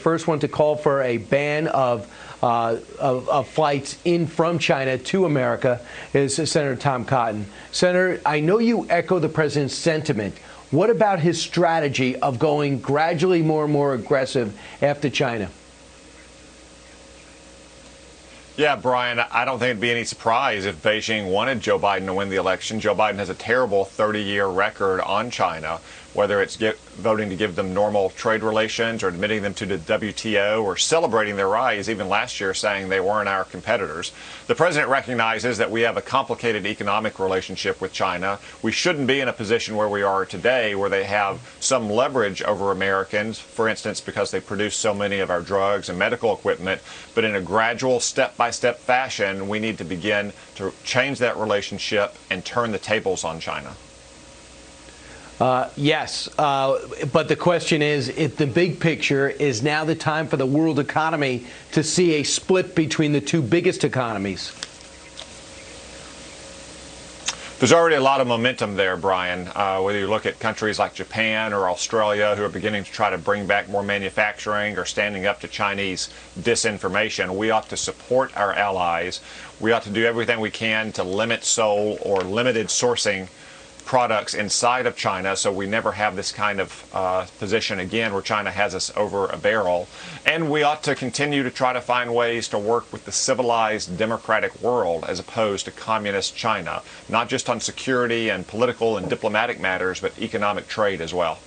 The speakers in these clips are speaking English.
first one to call for a ban of flights in from China to America is Senator Tom Cotton. Senator, I know you echo the president's sentiment. What about his strategy of going gradually more and more aggressive after China? Yeah, Brian, I don't think it'd be any surprise if Beijing wanted Joe Biden to win the election. Joe Biden has a terrible 30-year record on China, whether it's voting to give them normal trade relations or admitting them to the WTO or celebrating their rise, even last year saying they weren't our competitors. The president recognizes that we have a complicated economic relationship with China. We shouldn't be in a position where we are today, where they have some leverage over Americans, for instance, because they produce so many of our drugs and medical equipment. But in a gradual, step-by-step fashion, we need to begin to change that relationship and turn the tables on China. Yes, but the question is, if the big picture is now the time for the world economy to see a split between the two biggest economies. There's already a lot of momentum there, Brian. Whether you look at countries like Japan or Australia, who are beginning to try to bring back more manufacturing or standing up to Chinese disinformation, we ought to support our allies. We ought to do everything we can to limit sole or limited sourcing products inside of China, so we never have this kind of position again where China has us over a barrel. And we ought to continue to try to find ways to work with the civilized democratic world as opposed to communist China, not just on security and political and diplomatic matters, but economic trade as well.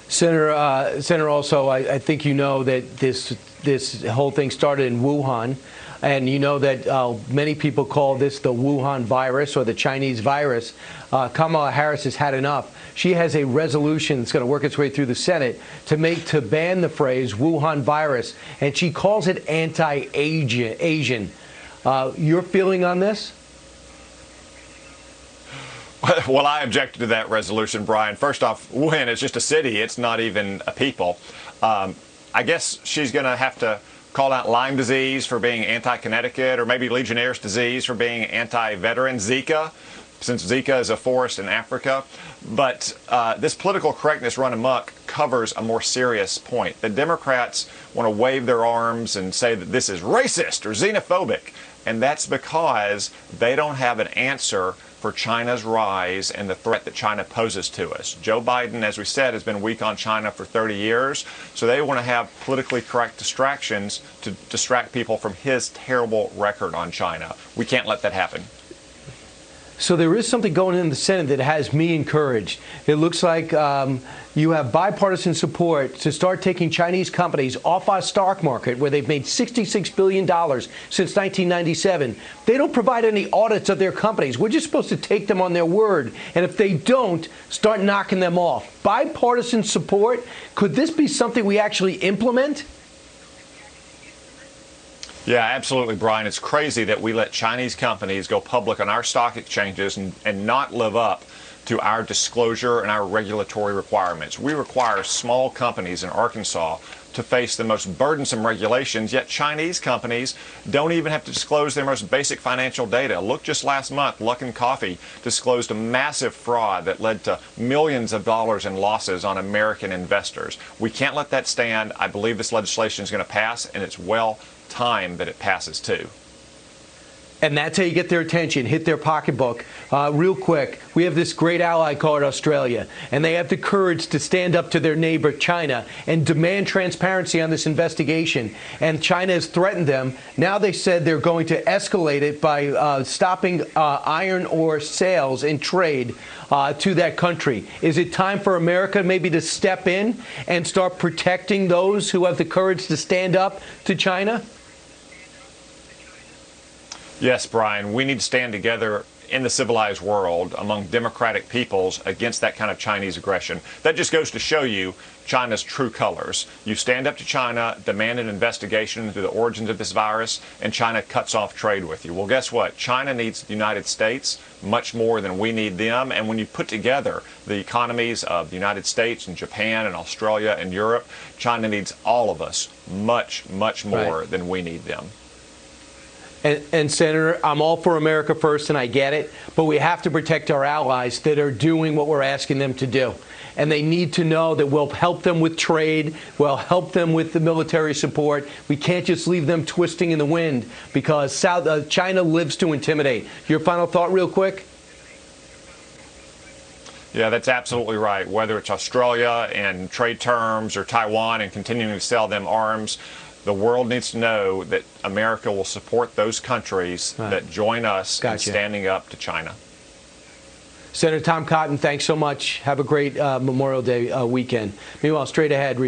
Senator, also, I think you know that this whole thing started in Wuhan. And you know that many people call this the Wuhan virus or the Chinese virus. Kamala Harris has had enough. She has a resolution that's going to work its way through the Senate to ban the phrase Wuhan virus, and she calls it anti-Asian. Your feeling on this? Well, I objected to that resolution, Brian. First off, Wuhan is just a city. It's not even a people. I guess she's going to have to call out Lyme disease for being anti-Connecticut, or maybe Legionnaire's disease for being anti-veteran, Zika, since Zika is a forest in Africa. But this political correctness run amok covers a more serious point. The Democrats want to wave their arms and say that this is racist or xenophobic, and that's because they don't have an answer for China's rise and the threat that China poses to us. Joe Biden, as we said, has been weak on China for 30 years, so they want to have politically correct distractions to distract people from his terrible record on China. We can't let that happen. So there is something going in the Senate that has me encouraged. It looks like you have bipartisan support to start taking Chinese companies off our stock market, where they've made $66 billion since 1997. They don't provide any audits of their companies. We're just supposed to take them on their word. And if they don't, start knocking them off. Bipartisan support. Could this be something we actually implement? Yeah, absolutely, Brian. It's crazy that we let Chinese companies go public on our stock exchanges and not live up to our disclosure and our regulatory requirements. We require small companies in Arkansas to face the most burdensome regulations, yet Chinese companies don't even have to disclose their most basic financial data. Look, just last month, Luckin Coffee disclosed a massive fraud that led to millions of dollars in losses on American investors. We can't let that stand. I believe this legislation is going to pass, and it's well time that it passes too. And that's how you get their attention, hit their pocketbook. Real quick, we have this great ally called Australia, and they have the courage to stand up to their neighbor, China, and demand transparency on this investigation. And China has threatened them. Now they said they're going to escalate it by stopping iron ore sales and trade to that country. Is it time for America maybe to step in and start protecting those who have the courage to stand up to China? Yes, Brian, we need to stand together in the civilized world among democratic peoples against that kind of Chinese aggression. That just goes to show you China's true colors. You stand up to China, demand an investigation into the origins of this virus, and China cuts off trade with you. Well, guess what? China needs the United States much more than we need them. And when you put together the economies of the United States and Japan and Australia and Europe, China needs all of us much, much more than we need them. And Senator, I'm all for America first, and I get it, but we have to protect our allies that are doing what we're asking them to do. And they need to know that we'll help them with trade, we'll help them with the military support. We can't just leave them twisting in the wind, because China lives to intimidate. Your final thought real quick? Yeah, that's absolutely right. Whether it's Australia and trade terms or Taiwan and continuing to sell them arms, the world needs to know that America will support those countries that join us in standing up to China. Senator Tom Cotton, thanks so much. Have a great Memorial Day weekend. Meanwhile, straight ahead.